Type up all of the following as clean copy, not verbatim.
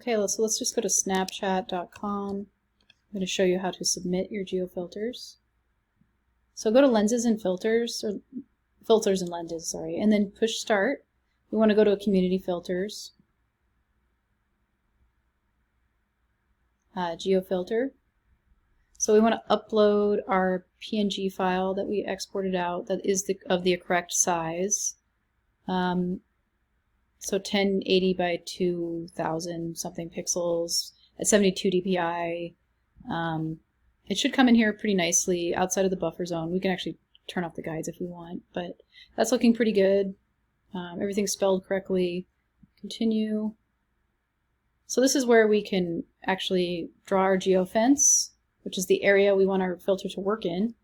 Okay, so let's just go to snapchat.com. I'm going to show you how to submit your geofilters. So go to lenses and filters, or filters and lenses, sorry, and then push start. We want to go to community filters, geofilter. So we want to upload our PNG file that we exported out that is of the correct size. So 1080 by 2000 something pixels at 72 dpi. It should come in here pretty nicely outside of the buffer zone. We can actually turn off the guides if we want, but that's looking pretty good. Everything's spelled correctly. Continue. So this is where we can actually draw our geofence, which is the area we want our filter to work in.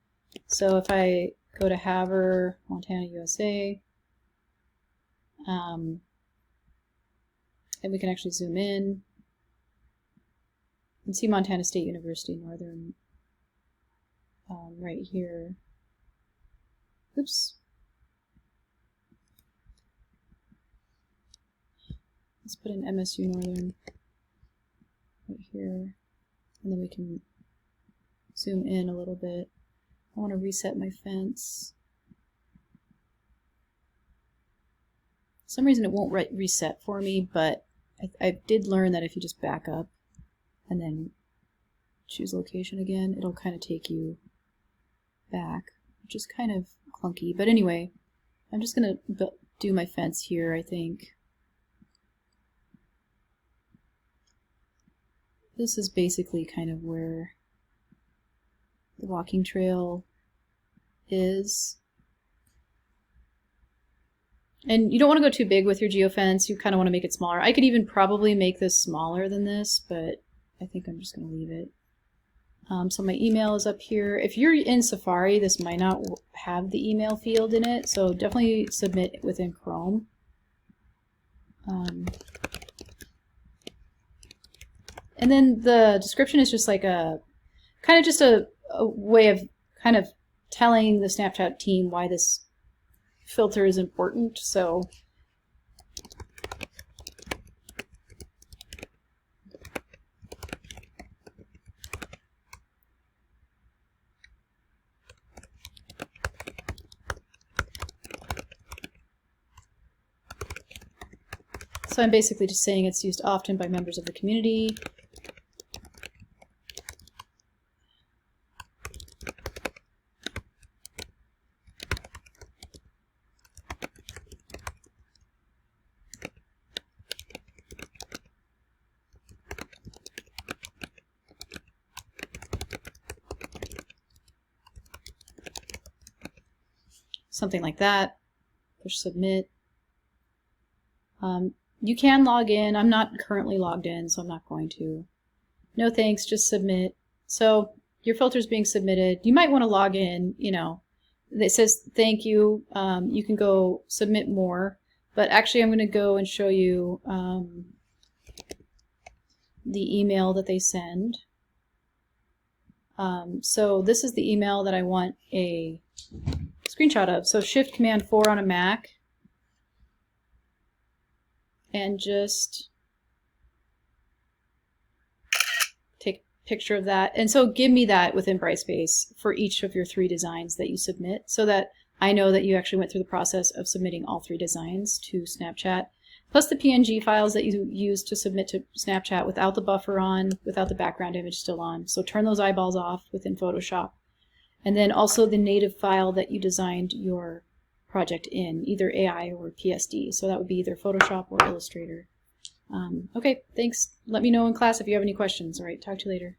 So if I go to Havre, Montana, USA, and we can actually zoom in and see Montana State University Northern right here. Oops. Let's put in MSU Northern right here, and then we can zoom in a little bit. I want to reset my fence. For some reason it won't reset for me, but I did learn that if you just back up and then choose location again, it'll kind of take you back, which is kind of clunky. But anyway, I'm just going to do my fence here, I think. This is basically kind of where the walking trail is. And you don't want to go too big with your geofence. You kind of want to make it smaller. I could even probably make this smaller than this, but I think I'm just going to leave it. So my email is up here. If you're in Safari, this might not have the email field in it, so definitely submit within Chrome. And then the description is just like a kind of just a way of kind of telling the Snapchat team why this filter is important. So I'm basically just saying it's used often by members of the community. Something like that. Push submit. You can log in. I'm not currently logged in, so I'm not going to. No thanks, just submit. So your filter is being submitted. You might want to log in, you know. It says thank you. You can go submit more, but actually I'm going to go and show you the email that they send. So this is the email that I want a screenshot of. So Shift Command 4 on a Mac, and just take a picture of that. And so give me that within Brightspace for each of your 3 designs that you submit, so that I know that you actually went through the process of submitting all 3 designs to Snapchat, plus the PNG files that you use to submit to Snapchat without the buffer on, without the background image still on. So turn those eyeballs off within Photoshop. And then also the native file that you designed your project in, either AI or PSD. So that would be either Photoshop or Illustrator. Okay, thanks. Let me know in class if you have any questions. All right, talk to you later.